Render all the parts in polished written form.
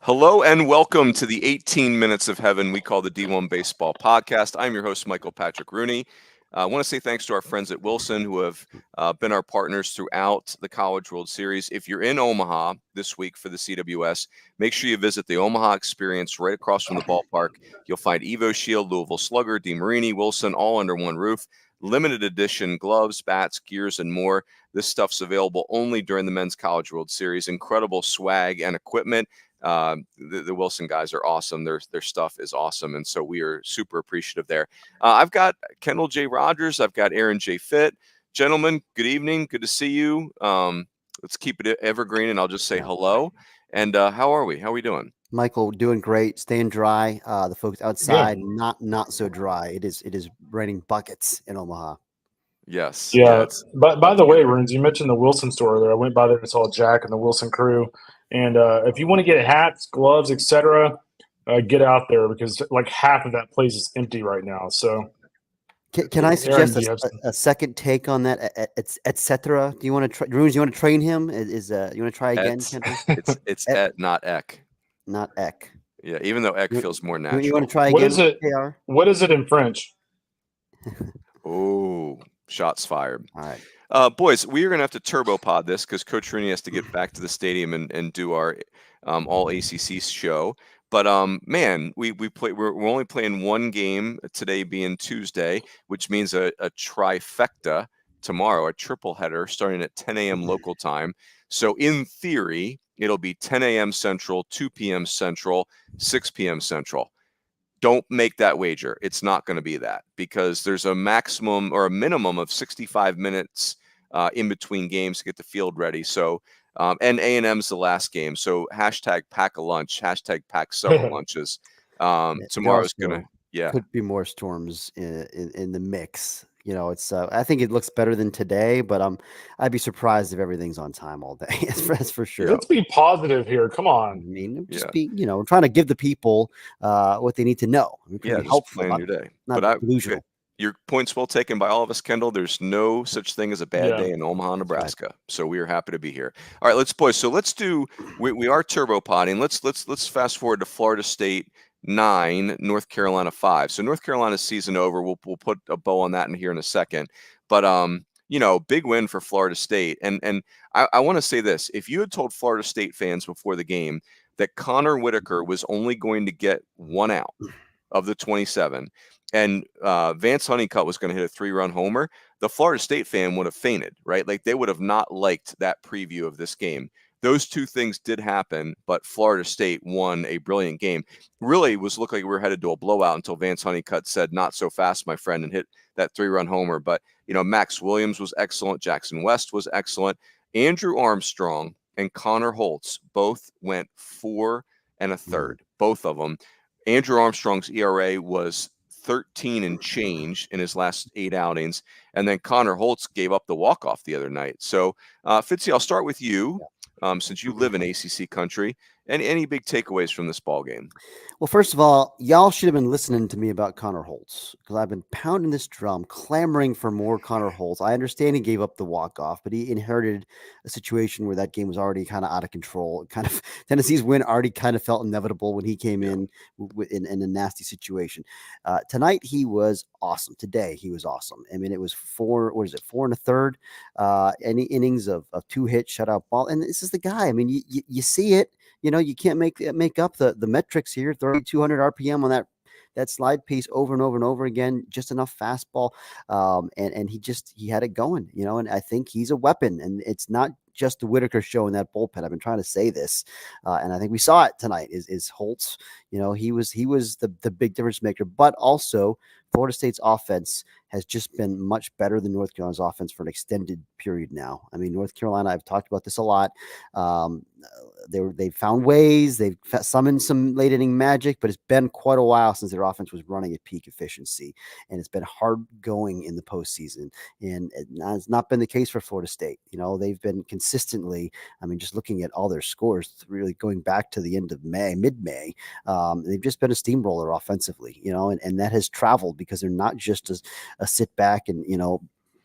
Hello and welcome to the 18 Minutes of Heaven we call the D1 Baseball Podcast. I'm your host, Michael Patrick Rooney. I want to say thanks to our friends at Wilson who have been our partners throughout the College World Series. If you're in Omaha this week for the CWS, make sure you visit the Omaha Experience right across from the ballpark. You'll find Evo Shield, Louisville Slugger, DeMarini, Wilson, all under one roof. Limited edition gloves, bats, gears, and more. This stuff's available only during the Men's College World Series. Incredible swag and equipment. The Wilson guys are awesome. Their stuff is awesome, and so we are super appreciative there. I've got Kendall J. Rogers. I've got Aaron J. Fitt. Gentlemen, good evening. Good to see you. Let's keep it evergreen, and I'll just say hello. And how are we? How are we doing? Michael, doing great. Staying dry. The folks outside, not so dry. It is raining buckets in Omaha. Yes. Yeah. But by the way, Runes, you mentioned the Wilson store there. I went by there and saw Jack and the Wilson crew. And if you want to get hats, gloves, etc., get out there because like half of that place is empty right now. So, can I suggest a second take on that? Etc. Do you want to try, Runes? You want to train him? You want to try again? It's et, not ek. Not ek. Yeah, even though ek feels more natural. You want to try again? What is it? KR? What is it in French? Oh, shots fired. All right. Boys, we are going to have to turbo pod this because Coach Rooney has to get back to the stadium and do our all ACC show. But man, we're only playing one game today, being Tuesday, which means a trifecta tomorrow, a triple header starting at 10 a.m. local time. So in theory, it'll be 10 a.m. Central, 2 p.m. Central, 6 p.m. Central. Don't make that wager. It's not going to be that because there's a maximum or a minimum of 65 minutes in between games to get the field ready. So, and A&M's the last game. So hashtag pack a lunch, hashtag pack several lunches. Tomorrow's going to, could be more storms in the mix. You know, it's I think it looks better than today, but I'd be surprised if everything's on time all day. That's for sure. Let's be positive here. Come on. I mean, just be, trying to give the people what they need to know. Just plan your day. Not delusional. Your point's well taken by all of us, Kendall. There's no such thing as a bad day in Omaha, Nebraska. Right. So we are happy to be here. All right, boys. So let's do. We are turbo potting. Let's fast forward to Florida State 9, North Carolina 5. So North Carolina's season over. We'll put a bow on that in here in a second. But big win for Florida State. And I want to say this: if you had told Florida State fans before the game that Connor Whitaker was only going to get one out of the 27, and Vance Honeycutt was going to hit a 3-run homer, the Florida State fan would have fainted, right? Like they would have not liked that preview of this game. Those two things did happen, but Florida State won a brilliant game. Really looked like we were headed to a blowout until Vance Honeycutt said, "Not so fast, my friend," and hit that 3-run homer. But, Max Williams was excellent. Jackson West was excellent. Andrew Armstrong and Connor Holtz both went 4 1/3, both of them. Andrew Armstrong's ERA was 13 and change in his last 8 outings. And then Connor Holtz gave up the walk-off the other night. So, Fitzy, I'll start with you. Since you live in ACC country, and any big takeaways from this ball game? Well, first of all, y'all should have been listening to me about Connor Holtz because I've been pounding this drum, clamoring for more Connor Holtz. I understand he gave up the walk-off, but he inherited a situation where that game was already kind of out of control. Tennessee's win already kind of felt inevitable when he came in a nasty situation. Tonight, he was awesome. Today, he was awesome. I mean, it was 4 1/3, any innings of 2 hits, shutout ball. And this is the guy. I mean, you see it. You can't make up the metrics here. 3,200 RPM on that slide piece over and over and over again. Just enough fastball, and he had it going. And I think he's a weapon. And it's not just the Whitaker show in that bullpen. I've been trying to say this, and I think we saw it tonight. Is Holtz? He was the big difference maker, but also Florida State's offense has just been much better than North Carolina's offense for an extended period now. I mean, North Carolina, I've talked about this a lot. They've found ways. They've summoned some late inning magic, but it's been quite a while since their offense was running at peak efficiency, and it's been hard going in the postseason. And it's not been the case for Florida State. They've been consistently. I mean, just looking at all their scores, really going back to the end of mid-May, they've just been a steamroller offensively. And that has traveled because they're not just a sit back and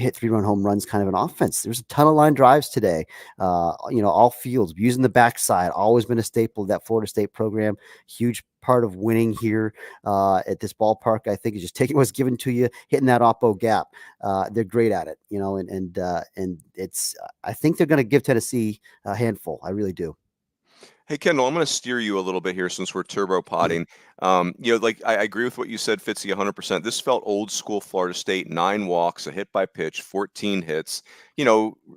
hit 3-run home runs kind of an offense. There's a ton of line drives today. All fields using the backside, always been a staple of that Florida State program. Huge part of winning here at this ballpark, I think, is just taking what's given to you, hitting that oppo gap. They're great at it, and it's. I think they're going to give Tennessee a handful. I really do. Hey, Kendall, I'm going to steer you a little bit here since we're turbo potting. Like I agree with what you said, Fitzy, 100%. This felt old school Florida State, 9 walks, a hit by pitch, 14 hits.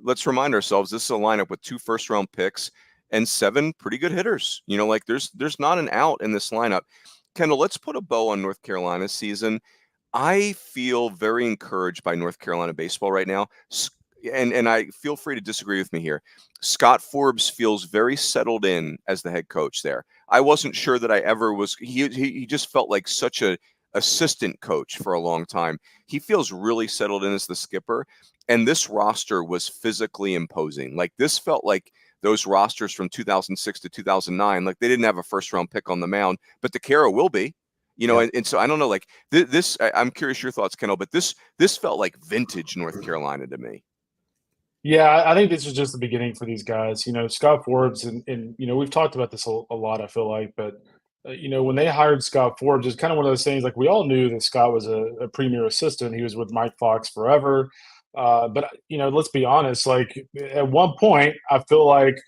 Let's remind ourselves, this is a lineup with 2 first-round picks and 7 pretty good hitters. Like there's not an out in this lineup. Kendall, let's put a bow on North Carolina's season. I feel very encouraged by North Carolina baseball right now. And I feel free to disagree with me here. Scott Forbes feels very settled in as the head coach there. I wasn't sure that I ever was. He just felt like such a assistant coach for a long time. He feels really settled in as the skipper. And this roster was physically imposing. Like this felt like those rosters from 2006 to 2009. Like they didn't have a first round pick on the mound, but the Caro will be. And so I don't know, like this. I'm curious your thoughts, Kendall, but this felt like vintage North Carolina to me. Yeah, I think this is just the beginning for these guys. Scott Forbes, and we've talked about this a lot, I feel like, but when they hired Scott Forbes, it's kind of one of those things. Like we all knew that Scott was a premier assistant. He was with Mike Fox forever. But let's be honest. Like at one point, I feel like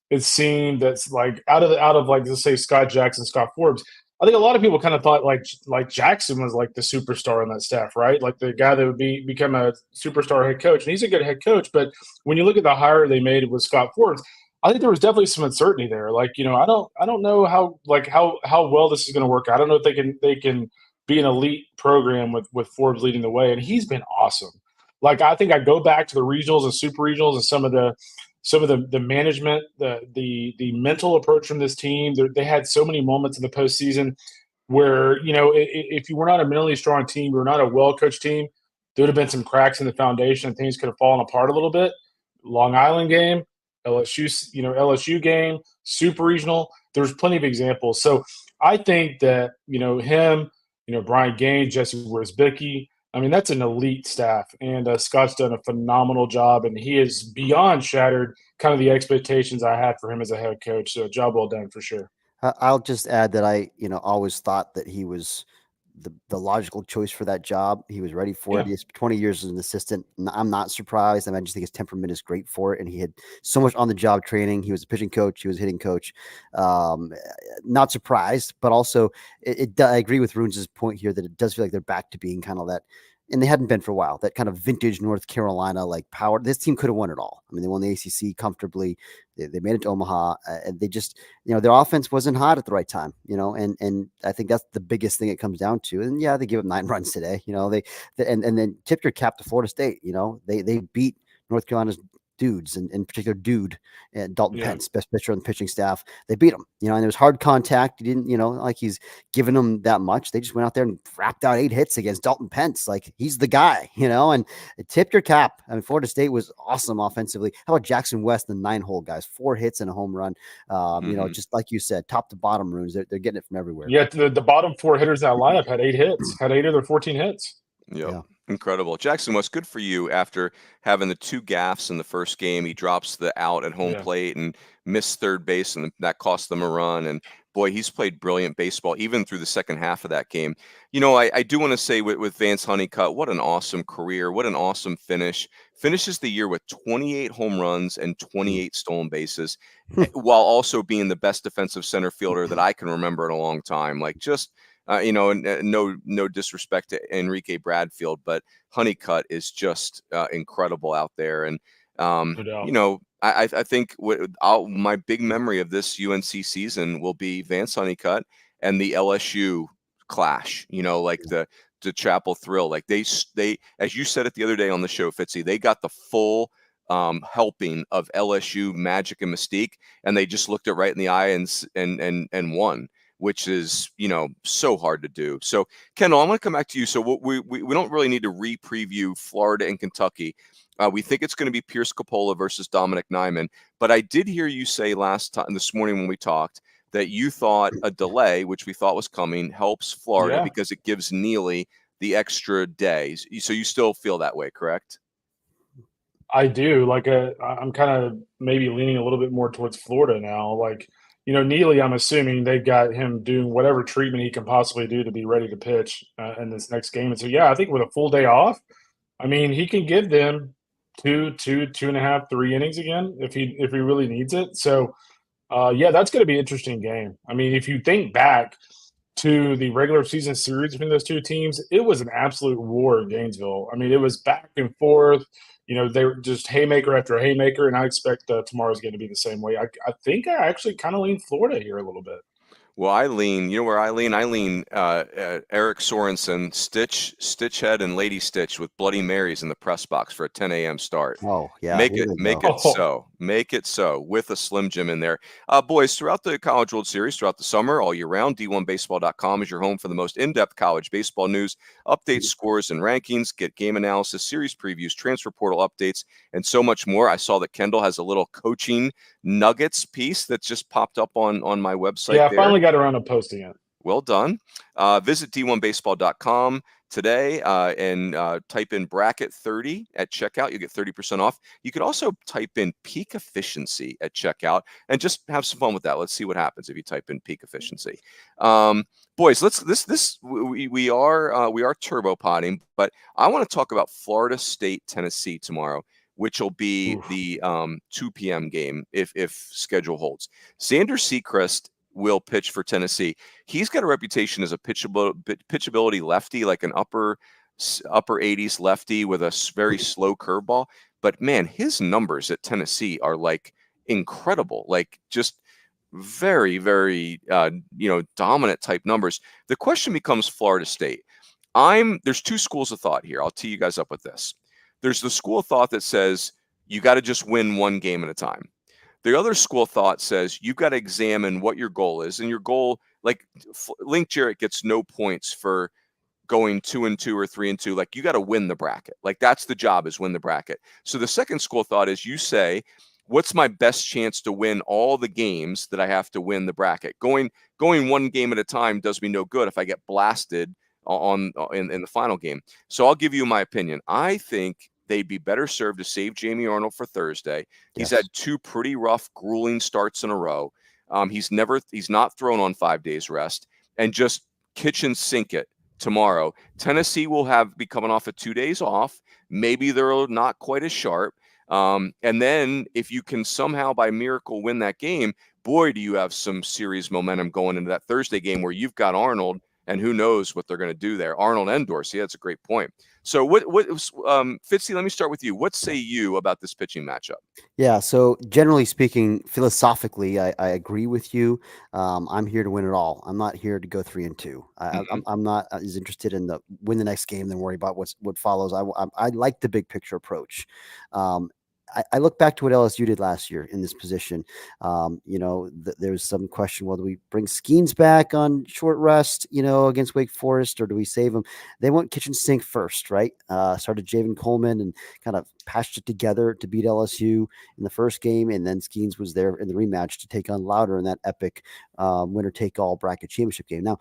it seemed that's like out of like, let's say Scott Jackson, Scott Forbes. I think a lot of people kind of thought like Jackson was like the superstar on that staff, right? Like the guy that would become a superstar head coach, and he's a good head coach. But when you look at the hire they made with Scott Forbes, I think there was definitely some uncertainty there. Like I don't know how well this is going to work. I don't know if they can be an elite program with Forbes leading the way, and he's been awesome. Like I think I go back to the regionals and super regionals and some of the management, the mental approach from this team. They had so many moments in the postseason where if you were not a mentally strong team, you were not a well-coached team, there would have been some cracks in the foundation and things could have fallen apart a little bit. Long Island game, LSU game, super regional. There's plenty of examples. So I think that him, Brian Gaines, Jesse Wierzbicki, I mean, that's an elite staff, and Scott's done a phenomenal job, and he has beyond shattered kind of the expectations I had for him as a head coach. So, job well done for sure. I'll just add that I, always thought that he was the logical choice for that job. He was ready for it. He has 20 years as an assistant. I'm not surprised. I just think his temperament is great for it, and he had so much on the job training. He was a pitching coach. He was a hitting coach. Not surprised, but also I agree with Runes' point here that it does feel like they're back to being kind of that. And they hadn't been for a while, that kind of vintage North Carolina like power. This team could have won it all. I mean, they won the ACC comfortably. They made it to Omaha, and they just, their offense wasn't hot at the right time, and I think that's the biggest thing it comes down to. And yeah, they give up 9 runs today, and then tip your cap to Florida State. They beat North Carolina's dudes, and in particular dude Dalton Pence, best pitcher on the pitching staff. They beat him, and there was hard contact. He didn't, like he's giving them that much. They just went out there and wrapped out 8 hits against Dalton Pence. Like he's the guy, and tip your cap. I mean, Florida State was awesome offensively. How about Jackson West, the 9-hole guys, 4 hits and a home run. Just like you said, top to bottom Runes, they're getting it from everywhere. Yeah, the bottom 4 hitters in that lineup had 8 hits, had 8 of their 14 hits. Yep. Yeah. Incredible. Jackson West, good for you. After having the 2 gaffes in the first game, he drops the out at home plate and missed third base, and that cost them a run. And boy, he's played brilliant baseball even through the second half of that game. I do want to say with Vance Honeycutt, what an awesome career. What an awesome finish. Finishes the year with 28 home runs and 28 stolen bases, while also being the best defensive center fielder that I can remember in a long time. Like just no disrespect to Enrique Bradfield, but Honeycutt is just incredible out there. And, I think my big memory of this UNC season will be Vance Honeycutt and the LSU clash, like the Chapel Thrill. Like they, as you said it the other day on the show, Fitzy, they got the full helping of LSU magic and mystique, and they just looked it right in the eye and won, which is, so hard to do. So, Kendall, I'm going to come back to you. So we don't really need to re-preview Florida and Kentucky. We think it's going to be Pierce Coppola versus Dominic Nyman. But I did hear you say this morning when we talked, that you thought a delay, which we thought was coming, helps Florida because it gives Neely the extra days. So you still feel that way, correct? I do. I'm kind of maybe leaning a little bit more towards Florida now. Neely, I'm assuming they've got him doing whatever treatment he can possibly do to be ready to pitch in this next game. And so, yeah, I think with a full day off, I mean, he can give them 2.5, 3 innings again if he really needs it. So, yeah, that's going to be an interesting game. I mean, if you think back to the regular season series between those two teams, it was an absolute war in Gainesville. I mean, it was back and forth. They were just haymaker after haymaker, and I expect tomorrow's going to be the same way. I think I actually kind of lean Florida here a little bit. Well, I lean, you know where I lean? I lean Eric Sorensen, Stitchhead, and Lady Stitch with Bloody Marys in the press box for a 10 a.m. start. Oh, yeah. Make it so with a Slim Jim in there. Boys, throughout the College World Series, throughout the summer, all year round, D1Baseball.com is your home for the most in-depth college baseball news, updates, scores, and rankings. Get game analysis, series previews, transfer portal updates, and so much more. I saw that Kendall has a little coaching nuggets piece that just popped up on my website. Yeah, I finally got around to posting it. Well done. Visit D1Baseball.com today and type in bracket 30 at checkout. You get 30% off. You could also type in peak efficiency at checkout and just have some fun with that. Let's see what happens if you type in peak efficiency. Boys, we are turbo potting, but I want to talk about Florida State, Tennessee tomorrow, which will be the 2 p.m. game if schedule holds. Xander Sechrist will pitch for Tennessee. He's got a reputation as a pitchability lefty, like an upper 80s lefty with a very slow curveball. But man, his numbers at Tennessee are like incredible, like just very, very dominant type numbers. The question becomes Florida State. There's two schools of thought here. I'll tee you guys up with this. There's the school of thought that says you got to just win one game at a time. The other school of thought says you've got to examine what your goal is. And your goal, like Link Jarrett gets no points for going 2-2 or 3-2. Like you got to win the bracket. Like that's the job, is win the bracket. So the second school of thought is you say, what's my best chance to win all the games that I have to win the bracket? Going one game at a time does me no good if I get blasted in the final game. So I'll give you my opinion. I think they'd be better served to save Jamie Arnold for Thursday. He's had two pretty rough, grueling starts in a row. He's not thrown on 5 days rest, and just kitchen sink it tomorrow. Tennessee will be coming off of 2 days off. Maybe they're not quite as sharp. And then if you can somehow by miracle win that game, boy, do you have some serious momentum going into that Thursday game where you've got Arnold, and who knows what they're going to do there. Arnold and Dorsey, that's a great point. So Fitzy, let me start with you. What say you about this pitching matchup? Yeah, so generally speaking, philosophically, I agree with you. I'm here to win it all. I'm not here to go 3-2. I'm not as interested in the win the next game than worry about what follows. I like the big picture approach. I look back to what LSU did last year in this position. There's some question whether we bring Skeens back on short rest, against Wake Forest, or do we save him? They went kitchen sink first, right? Started Javen Coleman and kind of patched it together to beat LSU in the first game, and then Skeens was there in the rematch to take on Louder in that epic winner-take-all bracket championship game. Now,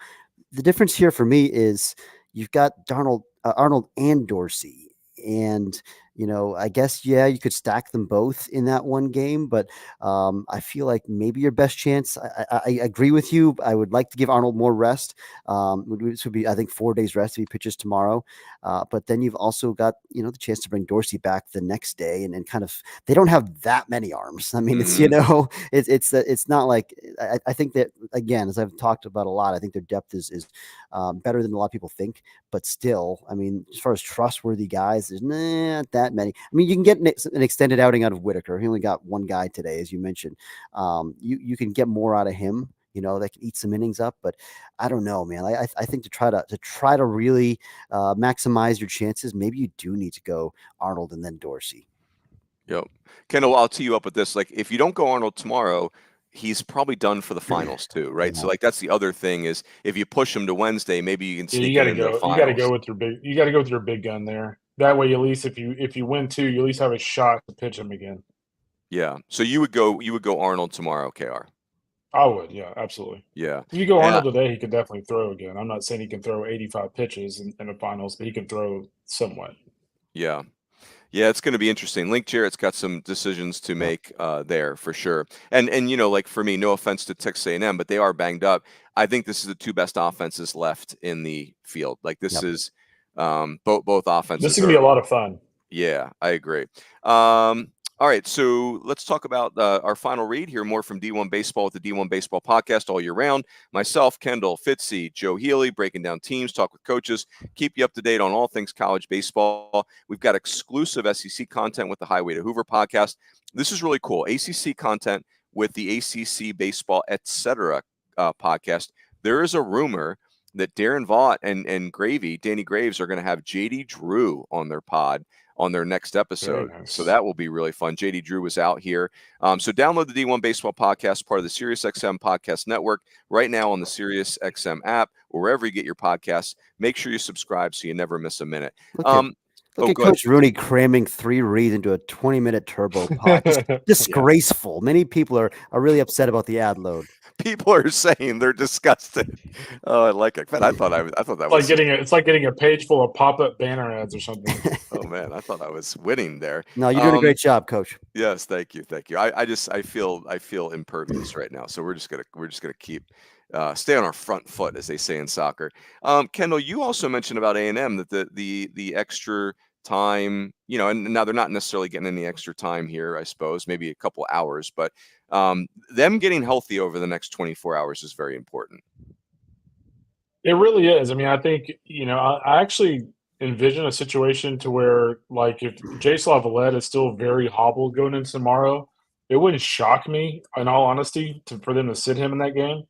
the difference here for me is you've got Arnold and Dorsey, and I guess, yeah, you could stack them both in that one game, but I feel like maybe your best chance, I agree with you. I would like to give Arnold more rest. This would be, I think, 4 days rest if he pitches tomorrow. But then you've also got, the chance to bring Dorsey back the next day and kind of, they don't have that many arms. I mean, it's not like, I think that, again, as I've talked about a lot, I think their depth is better than a lot of people think, but still, I mean, as far as trustworthy guys, there's not that many. I mean, you can get an extended outing out of Whitaker. He only got one guy today, as you mentioned. You can get more out of him, that can eat some innings up, but I don't know, man. I think to try to really maximize your chances, maybe you do need to go Arnold and then Dorsey. Yep. Kendall, I'll tee you up with this. Like, if you don't go Arnold tomorrow, he's probably done for the finals too, right? Yeah. So like that's the other thing is if you push him to Wednesday, maybe you can sneak it into the finals. You got to go with your big gun there. That way, at least if you win two, you at least have a shot to pitch him again. Yeah. So you would go Arnold tomorrow, KR. I would, yeah, absolutely. Yeah. If you go Arnold today, he could definitely throw again. I'm not saying he can throw 85 pitches in the finals, but he can throw somewhat. Yeah. Yeah, it's going to be interesting. Link Jarrett's got some decisions to make there for sure. And like for me, no offense to Texas A&M, but they are banged up. I think this is the two best offenses left in the field. Like this is both offenses. This is gonna be a lot of fun. Yeah, I agree. All right, so let's talk about our final read here. More from D1 Baseball with the D1 Baseball podcast all year round. Myself, Kendall, Fitzy, Joe Healy, breaking down teams, talk with coaches, keep you up to date on all things college baseball. We've got exclusive SEC content with the Highway to Hoover podcast. This is really cool. ACC content with the ACC Baseball Etc. Podcast. There is a rumor that Darren Vaught and Danny Graves are going to have JD Drew on their pod on their next episode. Nice. So that will be really fun. JD Drew was out here. So download the D1 Baseball podcast, part of the SiriusXM podcast network right now on the SiriusXM app, or wherever you get your podcasts. Make sure you subscribe so you never miss a minute. Look at Coach Rooney cramming 3 reads into a 20-minute turbo pod. Disgraceful. Yeah. Many people are really upset about the ad load. People are saying they're disgusted. Oh, I like it. I thought that was it's like getting a page full of pop-up banner ads or something. Oh man, I thought I was winning there. No, you're doing a great job, Coach. Yes, thank you. I feel impervious right now. So we're just gonna keep stay on our front foot, as they say in soccer. Kendall, you also mentioned about A&M that the extra time, and now they're not necessarily getting any extra time here, I suppose, maybe a couple hours, but them getting healthy over the next 24 hours is very important. It really is. I mean, I think, I actually envision a situation to where, like, if Jaslav Valette is still very hobbled going into tomorrow, it wouldn't shock me, in all honesty, for them to sit him in that game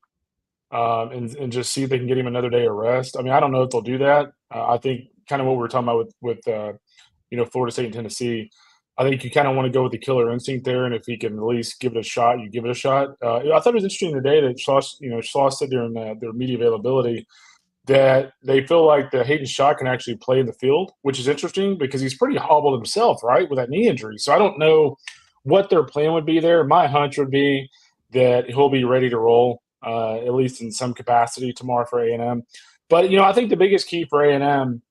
and just see if they can get him another day of rest. I mean, I don't know if they'll do that. I think kind of what we were talking about with Florida State and Tennessee, I think you kind of want to go with the killer instinct there, and if he can at least give it a shot, you give it a shot. I thought it was interesting today that Schloss said during their media availability that they feel like the Hayden Shaw can actually play in the field, which is interesting because he's pretty hobbled himself, right, with that knee injury. So I don't know what their plan would be there. My hunch would be that he'll be ready to roll, at least in some capacity tomorrow for A&M. But, I think the biggest key for A&M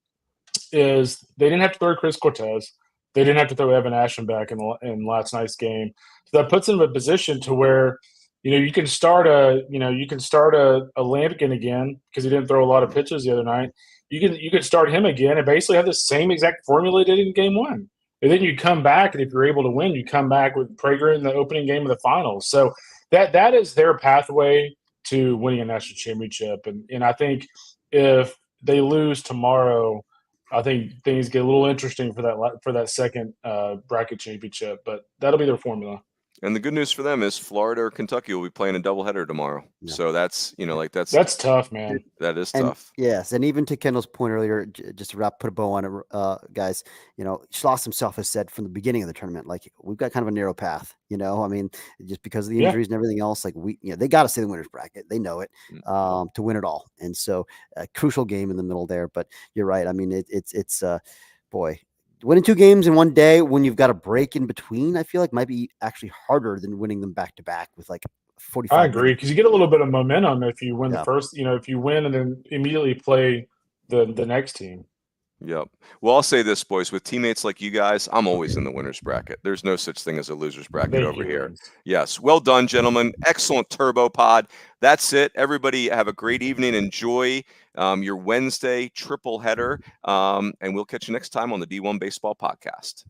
is they didn't have to throw Chris Cortez. They didn't have to throw Evan Ashton back in last night's game. So that puts them in a position to where, you can start a Lampkin again because he didn't throw a lot of pitches the other night. You can start him again and basically have the same exact formula they did in game 1. And then you come back, and if you're able to win, you come back with Prager in the opening game of the finals. So that is their pathway to winning a national championship. And I think if they lose tomorrow, I think things get a little interesting for that second bracket championship, but that'll be their formula. And the good news for them is Florida or Kentucky will be playing a doubleheader tomorrow. Yeah. So that's that's tough, man. That is tough. Yes, and even to Kendall's point earlier, just to put a bow on it, guys. Schloss himself has said from the beginning of the tournament, like, we've got kind of a narrow path. I mean, just because of the injuries and everything else, like they got to stay in the winners bracket. They know it to win it all, and so a crucial game in the middle there. But you're right. I mean, it's boy. Winning 2 games in one day when you've got a break in between, I feel like might be actually harder than winning them back to back with like 45. I agree, because you get a little bit of momentum if you win the first, if you win and then immediately play the next team. Yep. Well, I'll say this, boys, with teammates like you guys, I'm always in the winner's bracket. There's no such thing as a loser's bracket over here. Yes. Well done, gentlemen. Excellent turbo pod. That's it. Everybody have a great evening. Enjoy your Wednesday triple header. And we'll catch you next time on the D1 Baseball podcast.